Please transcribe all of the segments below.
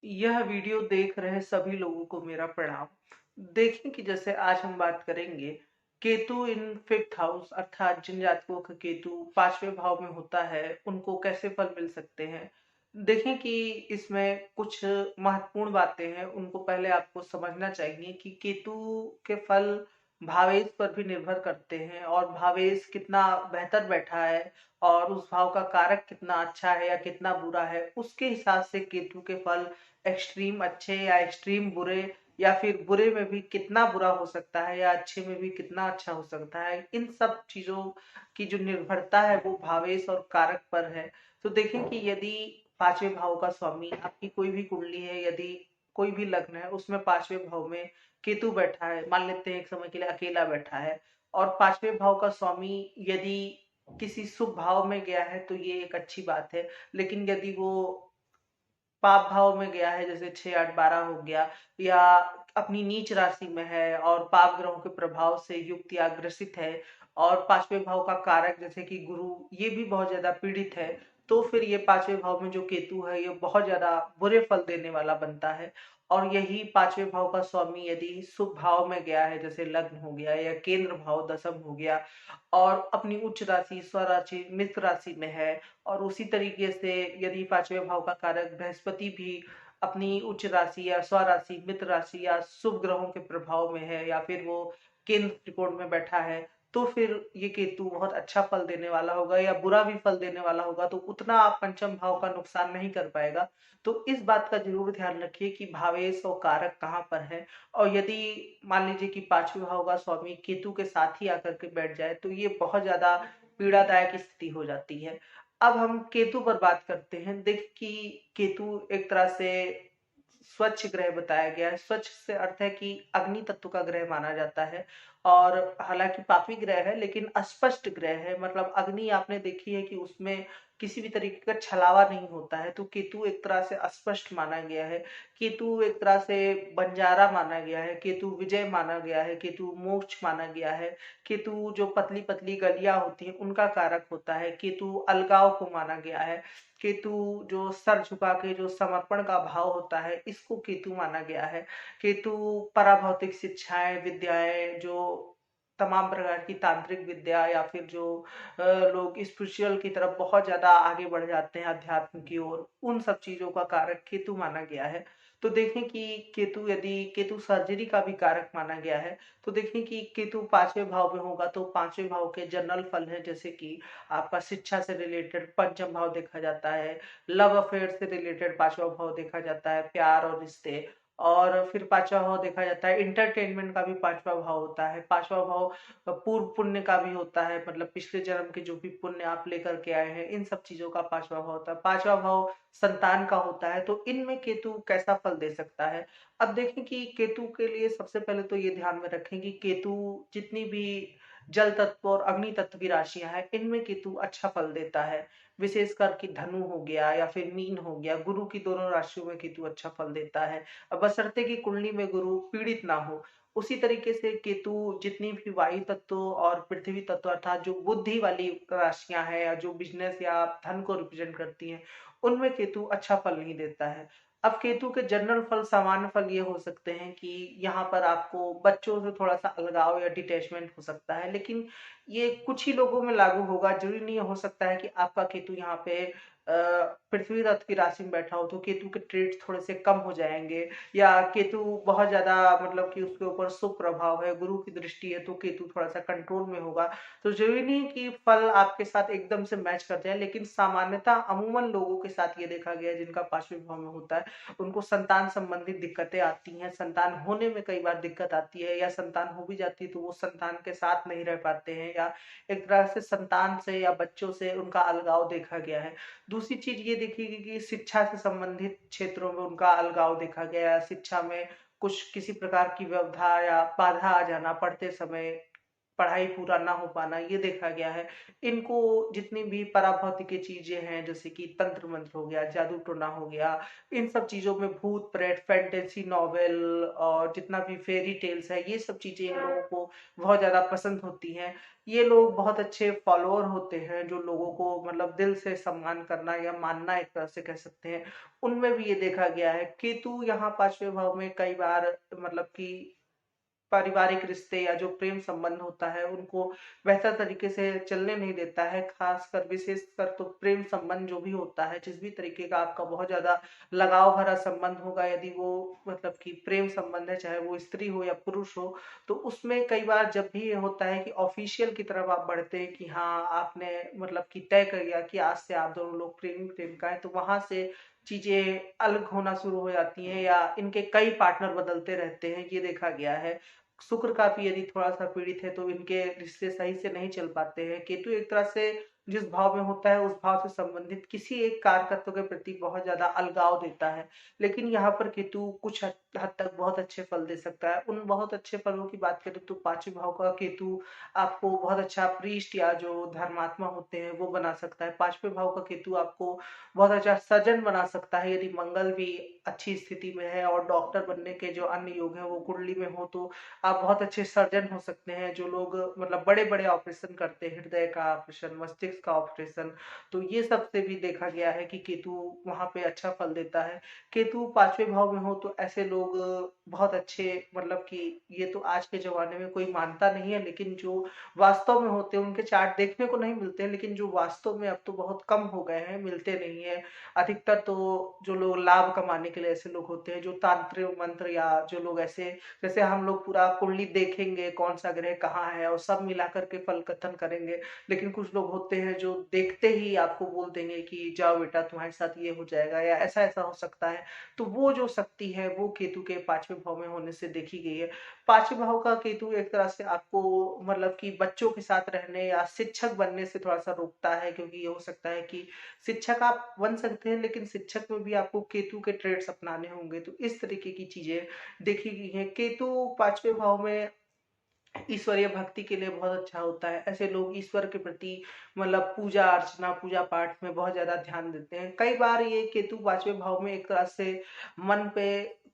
यह वीडियो देख रहे सभी लोगों को मेरा प्रणाम। देखें कि जैसे आज हम बात करेंगे केतु इन फिफ्थ हाउस, अर्थात जिन जातकों का केतु पांचवें भाव में होता है उनको कैसे फल मिल सकते हैं। देखें कि इसमें कुछ महत्वपूर्ण बातें हैं, उनको पहले आपको समझना चाहिए कि केतु के फल भावेश पर भी निर्भर करते हैं और भावेश कितना बेहतर बैठा है और उस भाव का कारक कितना अच्छा है या कितना बुरा है, उसके हिसाब से केतु के फल एक्सट्रीम अच्छे या एक्सट्रीम बुरे, या फिर बुरे में भी कितना बुरा हो सकता है या अच्छे में भी कितना अच्छा हो सकता है, इन सब चीजों की जो निर्भरता है वो भावेश और कारक पर है। तो देखें कि यदि पांचवें भाव का स्वामी आपकी कोई भी कुंडली है, यदि कोई भी लग्न है उसमें पांचवें भाव में केतु बैठा है, मान लेते हैं एक समय के लिए अकेला बैठा है, और पांचवें भाव का स्वामी यदि किसी शुभ भाव में गया है तो ये एक अच्छी बात है। लेकिन यदि वो पाप भाव में गया है, जैसे 6 8 12 हो गया, या अपनी नीच राशि में है और पाप ग्रहों के प्रभाव से युक्त या ग्रसित है, और पांचवें भाव का कारक जैसे कि गुरु ये भी बहुत ज्यादा पीड़ित है, तो फिर ये पांचवें भाव में जो केतु है ये बहुत ज्यादा बुरे फल देने वाला बनता है। और यही पांचवें भाव का स्वामी यदि शुभ भाव में गया है, जैसे लग्न हो गया या केंद्र भाव दशम हो गया, और अपनी उच्च राशि स्वराशि मित्र राशि में है, और उसी तरीके से यदि पांचवें भाव का कारक बृहस्पति भी अपनी उच्च राशि या स्वराशि मित्र राशि या शुभ ग्रहों के प्रभाव में है, या फिर वो केंद्र त्रिकोण में बैठा है, तो फिर ये केतु बहुत अच्छा फल देने वाला होगा या बुरा भी फल देने वाला होगा, तो उतना आप पंचम भाव का नुकसान नहीं कर पाएगा। तो इस बात का जरूर ध्यान रखिए कि भावेश और कारक कहाँ पर है। और यदि मान लीजिए कि पांचवें भाव का स्वामी केतु के साथ ही आकर के बैठ जाए तो ये बहुत ज्यादा पीड़ादायक स्थिति हो जाती है। अब हम केतु पर बात करते हैं। देख कि केतु एक तरह से स्वच्छ ग्रह बताया गया है। स्वच्छ से अर्थ है कि अग्नि तत्व का ग्रह माना जाता है, और हालांकि पापी ग्रह है लेकिन अस्पष्ट ग्रह है, मतलब अग्नि आपने देखी है कि उसमें किसी भी तरीके का छलावा नहीं होता है। तो केतु एक तरह से अस्पष्ट माना गया है, केतु एक तरह से बंजारा माना गया है, केतु विजय माना गया है, केतु मोक्ष माना गया है, केतु जो पतली पतली गलियां होती हैं उनका कारक होता है, केतु अलगाव को माना गया है, केतु जो सर झुका के जो समर्पण का भाव होता है इसको केतु माना गया है, केतु पराभौतिक शिक्षाएं विद्याएं जो तमाम प्रकार की तांत्रिक विद्या या फिर जो लोग स्पिरिचुअल की तरफ बहुत ज्यादा आगे बढ़ जाते हैं अध्यात्म की ओर, उन सब चीजों का कारक केतु माना गया है। तो देखें कि केतु यदि केतु सर्जरी का भी कारक माना गया है, तो देखें कि केतु पांचवें भाव में होगा तो पांचवें भाव के जनरल फल है, जैसे कि आपका शिक्षा से रिलेटेड पंचम भाव देखा जाता है, लव अफेयर से रिलेटेड पांचवा भाव देखा जाता है, प्यार और रिश्ते, और फिर पांचवा भाव देखा जाता है इंटरटेनमेंट का भी पांचवा भाव होता है, पांचवा भाव पूर्व पुण्य का भी होता है, मतलब पिछले जन्म के जो भी पुण्य आप लेकर के आए हैं इन सब चीजों का पांचवा भाव होता है, पांचवा भाव संतान का होता है। तो इनमें केतु कैसा फल दे सकता है। अब देखें कि केतु के लिए सबसे पहले तो ये ध्यान में रखें कि केतु जितनी भी जल तत्व और अग्नि तत्व की राशियां हैं इनमें केतु अच्छा फल देता है, विशेषकर कि धनु हो गया या फिर मीन हो गया, गुरु की दोनों राशियों में केतु अच्छा फल देता है। अब बशर्ते की कुंडली में गुरु पीड़ित ना हो। उसी तरीके से केतु जितनी भी वायु तत्व और पृथ्वी तत्व अर्थात जो बुद्धि वाली राशियां हैं या जो बिजनेस या धन को रिप्रेजेंट करती हैं उनमें केतु अच्छा फल नहीं देता है। अब केतु के जनरल फल सामान्य फल ये हो सकते हैं कि यहाँ पर आपको बच्चों से थोड़ा सा अलगाव या डिटैचमेंट हो सकता है, लेकिन ये कुछ ही लोगों में लागू होगा, जरूरी नहीं हो सकता है कि आपका केतु यहाँ पे पृथ्वी तत्व की राशि में बैठा हो तो केतु के ट्रेड्स थोड़े से कम हो जाएंगे, या केतु बहुत ज्यादा मतलब कि उसके ऊपर शुभ प्रभाव है, गुरु की दृष्टि है तो केतु थोड़ा सा कंट्रोल में होगा। तो जरूरी नहीं है कि फल आपके साथ एकदम से मैच कर जाए, लेकिन सामान्यता अमूमन लोगों के साथ ये देखा गया है जिनका पांचवें भाव में होता है उनको संतान संबंधित दिक्कतें आती हैं, संतान होने में कई बार दिक्कत आती है, या संतान हो भी जाती है तो वो संतान के साथ नहीं रह पाते हैं, या एक तरह से संतान से या बच्चों से उनका अलगाव देखा गया है। दूसरी चीज ये देखी गई कि शिक्षा से संबंधित क्षेत्रों में उनका अलगाव देखा गया है, शिक्षा में कुछ किसी प्रकार की व्यवधान या बाधा आ जाना पढ़ते समय, पढ़ाई पूरा ना हो पाना, ये देखा गया है। इनको जितनी भी पराभौतिक चीजें हैं, जैसे कि तंत्र मंत्र हो गया, जादू टोना हो गया, इन सब चीजों में भूत प्रेत, फैंटेसी नॉवेल और जितना भी फेरी टेल्स है, ये सब चीजें इन लोगों को बहुत ज्यादा पसंद होती हैं। ये लोग बहुत अच्छे फॉलोअर होते हैं, जो लोगों को मतलब दिल से सम्मान करना या मानना एक तरह से कह सकते हैं। उनमें भी ये देखा गया है। केतु यहाँ पांचवें भाव में कई बार मतलब कि पारिवारिक रिश्ते या जो प्रेम संबंध होता है उनको बेहतर तरीके से चलने नहीं देता है। खासकर विशेषकर तो प्रेम संबंध जो भी होता है, जिस भी तरीके का आपका बहुत ज्यादा लगाव भरा संबंध होगा, यदि वो मतलब कि प्रेम संबंध है, चाहे वो स्त्री हो या पुरुष हो, तो उसमें कई बार जब भी ये होता है कि ऑफिशियल की तरफ आप बढ़ते हैं कि हाँ आपने मतलब कि तय कर लिया कि आज से आप दोनों लोग प्रेमी प्रेमिका है, तो वहां से चीजें अलग होना शुरू हो जाती हैं या इनके कई पार्टनर बदलते रहते हैं, ये देखा गया है। शुक्र का भी यदि थोड़ा सा पीड़ित है तो इनके रिश्ते सही से नहीं चल पाते हैं। केतु एक तरह से जिस भाव में होता है उस भाव से संबंधित किसी एक कारकत्व के प्रति बहुत ज्यादा अलगाव देता है। लेकिन यहाँ पर केतु कुछ हद तक बहुत अच्छे फल दे सकता है। उन बहुत अच्छे फलों की बात करें तो पांचवें भाव का केतु आपको बहुत अच्छा प्रीस्ट या जो धर्मात्मा होते हैं वो बना सकता है। पांचवें भाव का केतु आपको बहुत अच्छा सर्जन बना सकता है, यदि मंगल भी अच्छी स्थिति में है और डॉक्टर बनने के जो अन्य योग है वो कुंडली में हो, तो आप बहुत अच्छे सर्जन हो सकते हैं। जो लोग मतलब बड़े बड़े ऑपरेशन करते हैं, हृदय का ऑपरेशन, मस्तिष्क का ऑपरेशन, तो ये सब से भी देखा गया है कि केतु वहां पे अच्छा फल देता है। केतु पांचवें भाव में हो तो ऐसे लोग बहुत अच्छे मतलब कि ये तो आज के जमाने में कोई मानता नहीं है, लेकिन जो वास्तव में होते हैं उनके चार्ट देखने को नहीं मिलते हैं, लेकिन जो वास्तव में अब तो बहुत कम हो गए हैं, मिलते नहीं है। अधिकतर तो जो लोग लाभ कमाने के लिए ऐसे लोग होते हैं, जो तांत्रिक मंत्र या जो लोग ऐसे, जैसे हम लोग पूरा कुंडली देखेंगे कौन सा ग्रह कहाँ है और सब मिला करके फल कथन करेंगे, लेकिन कुछ लोग होते हैं जो देखते ही आपको बोल देंगे कि जाओ बेटा तुम्हारे साथ ये हो जाएगा या ऐसा ऐसा हो सकता है। तो वो जो शक्ति है वो केतु के पांचवें भाव में होने से देखी गई है। पांचवें भाव का केतु एक तरह से आपको मतलब कि बच्चों के साथ रहने या शिक्षक बनने से थोड़ा सा रोकता है, क्योंकि ये हो सकता है कि शिक्षक आप बन सकते हैं लेकिन शिक्षक में भी आपको केतु के ट्रेड्स अपनाने होंगे, तो इस तरीके की चीजें देखी गई है। केतु पांचवें भाव में ईश्वरीय भक्ति के लिए बहुत अच्छा होता है। ऐसे लोग ईश्वर के प्रति मतलब पूजा अर्चना पूजा पाठ में बहुत ज्यादा ध्यान देते हैं। कई बार ये केतु पांचवें भाव में एक तरह से मन पे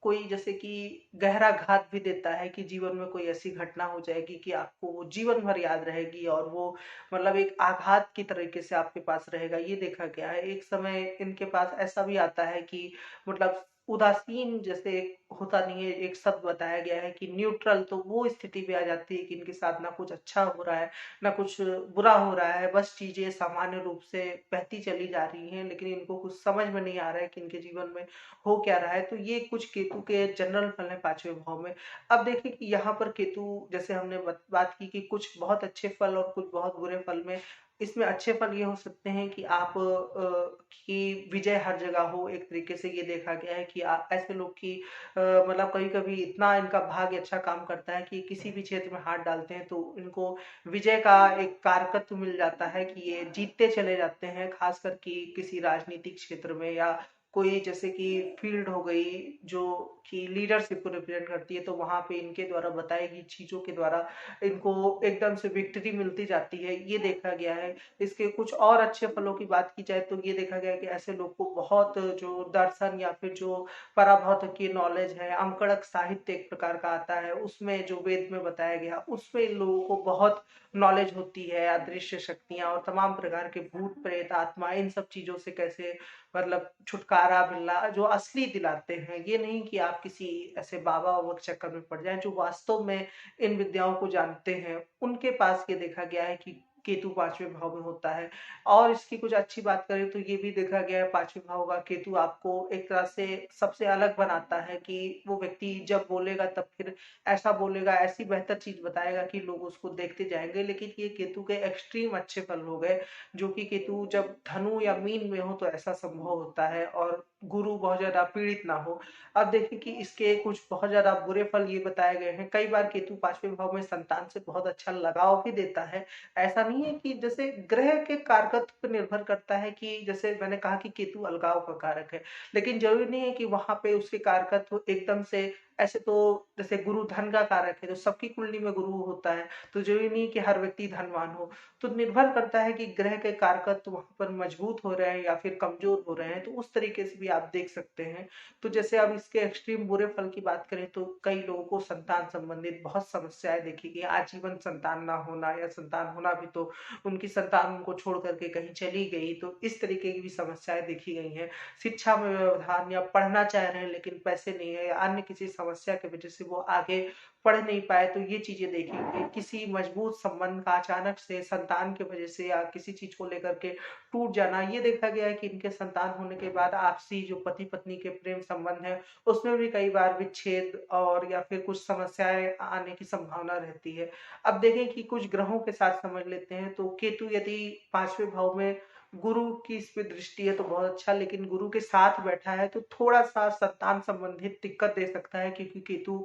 कोई जैसे कि गहरा घात भी देता है कि जीवन में कोई ऐसी घटना हो जाएगी कि आपको वो जीवन भर याद रहेगी और वो मतलब एक आघात की तरीके से आपके पास रहेगा, ये देखा गया है। एक समय इनके पास ऐसा भी आता है कि मतलब उदासीन जैसे होता नहीं है, एक शब्द बताया गया है कि न्यूट्रल, तो वो स्थिति भी आ जाती है कि इनके साथ ना कुछ अच्छा हो रहा है ना कुछ बुरा हो रहा है, बस चीजें सामान्य रूप से बहती चली जा रही हैं, लेकिन इनको कुछ समझ में नहीं आ रहा है कि इनके जीवन में हो क्या रहा है। तो ये कुछ केतु के जनरल फल है पांचवें भाव में। अब देखिए कि यहाँ पर केतु जैसे हमने बात की कि कुछ बहुत अच्छे फल और कुछ बहुत बुरे फल में, इसमें अच्छे फल ये हो सकते हैं कि आप की विजय हर जगह हो। एक तरीके से ये देखा गया है कि ऐसे लोग की मतलब कभी कभी इतना इनका भाग्य अच्छा काम करता है कि किसी भी क्षेत्र में हाथ डालते हैं तो इनको विजय का एक कारकत्व मिल जाता है कि ये जीतते चले जाते हैं। खासकर कि किसी राजनीतिक क्षेत्र में या कोई जैसे कि फील्ड हो गई जो कि लीडरशिप को रिप्रेजेंट करती है, तो वहां पे इनके द्वारा बताई गई चीजों के द्वारा इनको एकदम से विक्ट्री मिलती जाती है, ये देखा गया है। इसके कुछ और अच्छे फलों की बात की जाए तो ये देखा गया है कि ऐसे लोग को बहुत जो दर्शन या फिर जो पराभौत की नॉलेज है, अंकड़क साहित्य एक प्रकार का आता है, उसमें जो वेद में बताया गया उसमें इन लोगों को बहुत नॉलेज होती है। अदृश्य शक्तियां और तमाम प्रकार के भूत प्रेत आत्मा, इन सब चीजों से कैसे मतलब छुटकारा मिलना, जो असली दिलाते हैं। ये नहीं कि आप किसी ऐसे बाबा बाबा के चक्कर में पड़ जाएं, जो वास्तव में इन विद्याओं को जानते हैं उनके पास ये देखा गया है कि केतु पांचवें भाव में होता है। और इसकी कुछ अच्छी बात करें तो ये भी देखा गया है पांचवें भाव का केतु आपको एक तरह से सबसे अलग बनाता है कि वो व्यक्ति जब बोलेगा तब फिर ऐसा बोलेगा, ऐसी बेहतर चीज बताएगा कि लोग उसको देखते जाएंगे। लेकिन ये केतु के एक्सट्रीम अच्छे फल हो गए, जो कि केतु जब धनु या मीन में हो तो ऐसा संभव होता है और गुरु बहुत ज्यादा पीड़ित ना हो। अब देखिए कि इसके कुछ बहुत ज्यादा बुरे फल ये बताए गए हैं। कई बार केतु पांचवें भाव में संतान से बहुत अच्छा लगाव भी देता है। ऐसा नहीं है कि जैसे ग्रह के कारकत्व पर निर्भर करता है कि जैसे मैंने कहा कि केतु अलगाव का कारक है, लेकिन जरूरी नहीं है कि वहां पे उसके कारकत्व एकदम से ऐसे तो जैसे गुरु धन का कारक है, तो सबकी कुंडली में गुरु होता है, तो जरूरी नहीं कि हर व्यक्ति धनवान हो। तो निर्भर करता है कि ग्रह के कारकत्व वहां पर मजबूत हो रहे हैं या फिर कमजोर हो रहे हैं, तो उस तरीके से भी आप देख सकते हैं। तो जैसे अब इसके एक्सट्रीम बुरे फल की बात करें तो कई लोगों को संतान संबंधित बहुत समस्याएं देखी गई, आजीवन संतान ना होना, या संतान होना भी तो उनकी संतान उनको छोड़ करके कहीं चली गई, तो इस तरीके की भी समस्याएं देखी गई हैं। शिक्षा में व्यवधान, या पढ़ना चाह रहे हैं लेकिन पैसे नहीं है, या अन्य किसी समस्या की वजह से वो आगे पढ़ नहीं पाए, तो ये चीजें देखी गई। किसी मजबूत संबंध का अचानक से संतान की वजह से या किसी चीज को लेकर के टूट जाना, ये देखा गया है कि इनके संतान होने के बाद आपसी जो पति पत्नी के प्रेम संबंध है उसमें भी कई बार विच्छेद और या फिर कुछ समस्याएं आने की संभावना रहती है। अब देखें कि कुछ ग्रहों के साथ समझ लेते हैं, तो केतु यदि 5वें भाव में गुरु की इस पे दृष्टि है तो बहुत अच्छा, लेकिन गुरु के साथ बैठा है तो थोड़ा सा संतान संबंधित दिक्कत दे सकता है, क्योंकि केतु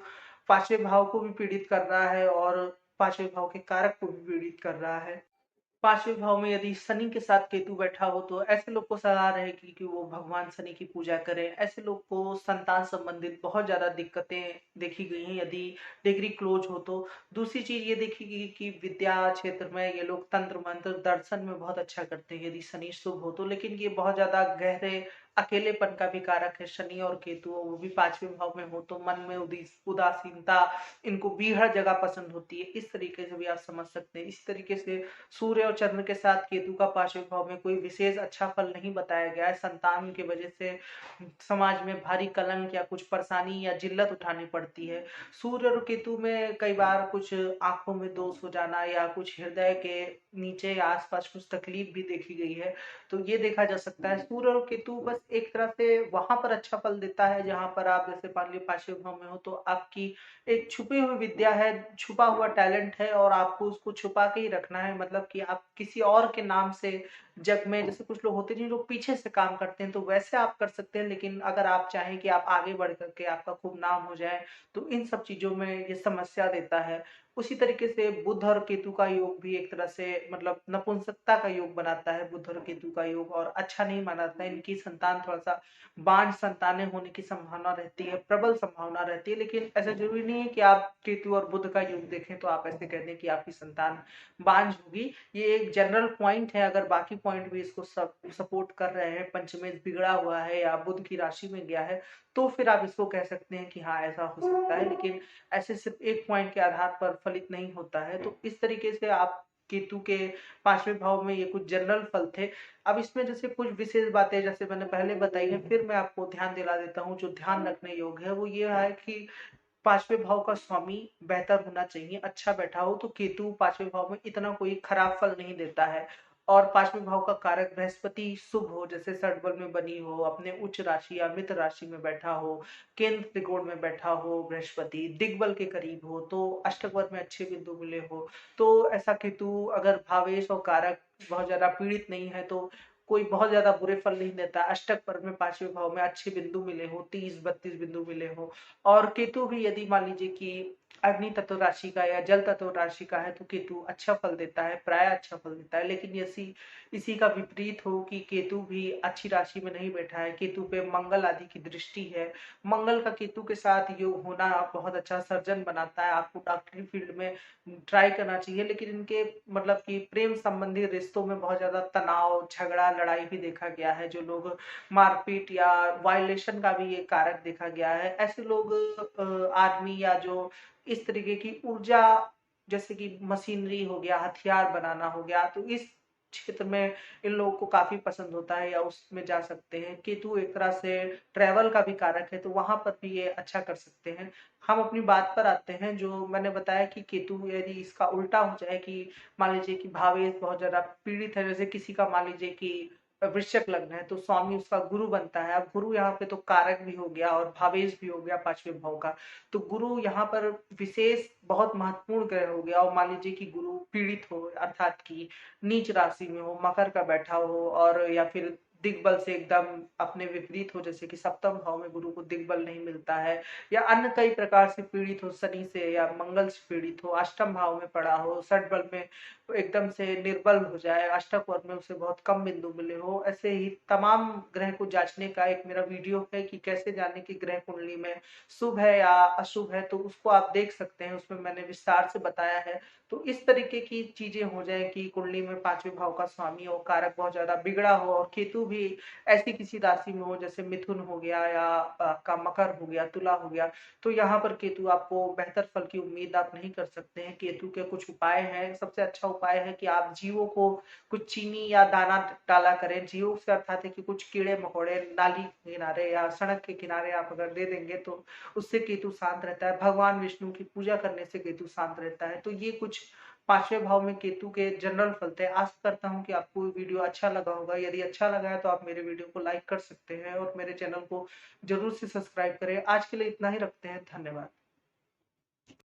5वें भाव को भी पीड़ित कर रहा है और 5वें भाव के कारक को भी पीड़ित कर रहा है। 5वें भाव में यदि शनि के साथ केतु बैठा हो तो ऐसे लोग को सलाह रहेगी कि वो भगवान शनि की पूजा करें। ऐसे लोग को संतान संबंधित बहुत ज्यादा दिक्कतें देखी गई हैं यदि डिग्री क्लोज हो तो। दूसरी चीज ये देखी गई कि विद्या क्षेत्र में ये लोग तंत्र मंत्र दर्शन में बहुत अच्छा करते हैं यदि शनि शुभ हो तो, लेकिन ये बहुत ज्यादा गहरे अकेलेपन का भी कारक है शनि और केतु, वो भी 5वें भाव में हो तो मन में उदासीनता, इनको बीहड़ जगह पसंद होती है, इस तरीके से भी आप समझ सकते हैं। इस तरीके से सूर्य और चंद्र के साथ केतु का 5वें भाव में कोई विशेष अच्छा फल नहीं बताया गया है। संतान की वजह से समाज में भारी कलंक या कुछ परेशानी या जिल्लत उठानी पड़ती है। सूर्य और केतु में कई बार कुछ आंखों में दोष हो जाना या कुछ हृदय के नीचे या आसपास कुछ तकलीफ भी देखी गई है, तो ये देखा जा सकता है। सूर्य और केतु बस एक तरह से वहां पर अच्छा फल देता है जहां पर आप जैसे मान लीजिए 5वें भाव में हो तो आपकी एक छुपी हुई विद्या है, छुपा हुआ टैलेंट है और आपको उसको छुपा के ही रखना है, मतलब कि आप किसी और के नाम से जग में, जैसे कुछ लोग होते हैं जो पीछे से काम करते हैं तो वैसे आप कर सकते हैं, लेकिन अगर आप चाहें कि आप आगे बढ़ करके आपका खूब नाम हो जाए तो इन सब चीजों में ये समस्या देता है। उसी तरीके से बुध और केतु का योग भी एक तरह से मतलब नपुंसकता का योग बनाता है, बुध और केतु का योग, और अच्छा नहीं माना है। इनकी संतान थोड़ा सा बांझ संतानें होने की संभावना रहती है, प्रबल संभावना रहती है, लेकिन ऐसा जरूरी नहीं है कि आप केतु और बुध का योग देखें तो आप ऐसे कह दें कि आपकी संतान बांझ होगी। ये एक जनरल पॉइंट है, अगर बाकी पॉइंट भी इसको सपोर्ट कर रहे हैं, पंचमेश बिगड़ा हुआ है या बुध की राशि में गया है, तो फिर आप इसको कह सकते हैं कि हाँ ऐसा हो सकता है, लेकिन ऐसे सिर्फ एक पॉइंट के आधार पर फलित नहीं होता है। तो इस तरीके से आप केतु के 5वें भाव में ये कुछ जनरल फल थे। अब इसमें जैसे कुछ विशेष बातें जैसे मैंने पहले बताई है, फिर मैं आपको ध्यान दिला देता हूँ। जो ध्यान रखने योग्य है वो ये है कि 5वें भाव का स्वामी बेहतर होना चाहिए, अच्छा बैठा हो, तो केतु 5वें भाव में इतना कोई खराब फल नहीं देता है। और 5वें भाव का कारक बृहस्पति शुभ हो, जैसे षटबल में बनी हो, अपने उच्च राशि या मित्र राशि में बैठा हो, केंद्र त्रिकोण में बैठा हो, बृहस्पति दिग्बल के करीब हो, तो अष्टक वर्ग में अच्छे बिंदु मिले हो, तो ऐसा केतु अगर भावेश और कारक बहुत ज्यादा पीड़ित नहीं है तो कोई बहुत ज्यादा बुरे फल नहीं देता। अष्टक वर्ग में 5वें भाव में अच्छे बिंदु मिले हो, 30-32 बिंदु मिले हो, और केतु भी यदि मान लीजिए कि अग्नि तत्व राशि का या जल तत्व राशि का है तो केतु अच्छा फल देता है, प्राय अच्छा फल देता है। लेकिन यदि इसी का विपरीत हो कि केतु भी अच्छी राशि में नहीं बैठा है, केतु पे मंगल आदि की दृष्टि है, मंगल का केतु के साथ योग होना बहुत अच्छा सर्जन बनाता है, आपको डॉक्टरी फील्ड में ट्राई करना चाहिए, लेकिन इनके मतलब कि प्रेम संबंधी रिश्तों में बहुत ज्यादा तनाव, झगड़ा, लड़ाई भी देखा गया है। जो लोग मारपीट या वायलेशन का भी ये कारक देखा गया है। ऐसे लोग आर्मी या जो इस तरीके की ऊर्जा जैसे कि मशीनरी हो गया, हथियार बनाना हो गया, तो इस क्षेत्र में इन लोगों को काफी पसंद होता है या उसमें जा सकते हैं। केतु एक तरह से ट्रेवल का भी कारक है तो वहां पर भी ये अच्छा कर सकते हैं। हम अपनी बात पर आते हैं, जो मैंने बताया कि केतु यदि इसका उल्टा हो जाए कि मान लीजिए कि भावेश बहुत ज्यादा पीड़ित है, जैसे किसी का मान लीजिए कि वृश्चिक लग्न है तो स्वामी उसका गुरु बनता है। अब गुरु यहाँ पे तो कारक भी हो गया और भावेश भी हो गया 5वें भाव का, तो गुरु यहाँ पर विशेष बहुत महत्वपूर्ण ग्रह हो गया। और मान लीजिए कि गुरु पीड़ित हो अर्थात कि नीच राशि में हो, मकर का बैठा हो, और या फिर दिग्बल से एकदम अपने विपरीत हो, जैसे कि सप्तम भाव में गुरु को दिग्बल नहीं मिलता है, या अन्य कई प्रकार से पीड़ित हो, शनि से या मंगल से पीड़ित हो, अष्टम भाव में पड़ा हो, षटबल में एकदम से निर्बल हो जाए, अष्टक वर्ग में उसे बहुत कम बिंदु मिले हो। ऐसे ही तमाम ग्रह को जांचने का एक मेरा वीडियो है कि कैसे जाने कि ग्रह कुंडली में शुभ है या अशुभ है, तो उसको आप देख सकते हैं। उसमें मैंने विस्तार से बताया है। तो इस तरीके की चीजें हो जाए कि कुंडली में पांचवें भाव का स्वामी हो, कारक बहुत ज्यादा बिगड़ा हो, और केतु भी ऐसी किसी राशि में हो जैसे मिथुन हो गया या का मकर हो गया, तुला हो गया, तो यहाँ पर केतु आपको बेहतर फल की उम्मीद आप नहीं कर सकते हैं। केतु के कुछ उपाय हैं। सबसे अच्छा उपाय है कि आप जीवों को कुछ चीनी या दाना डाला करें। जीवों से अर्थात है कि कुछ कीड़े मकोड़े नाली किनारे या सड़क के किनारे आप अगर दे देंगे तो उससे केतु शांत रहता है। भगवान विष्णु की पूजा करने से केतु शांत रहता है। तो ये कुछ पांचवें भाव में केतु के जनरल फल थे। आशा करता हूँ कि आपको वीडियो अच्छा लगा होगा। यदि अच्छा लगा है तो आप मेरे वीडियो को लाइक कर सकते हैं और मेरे चैनल को जरूर से सब्सक्राइब करें। आज के लिए इतना ही रखते हैं। धन्यवाद।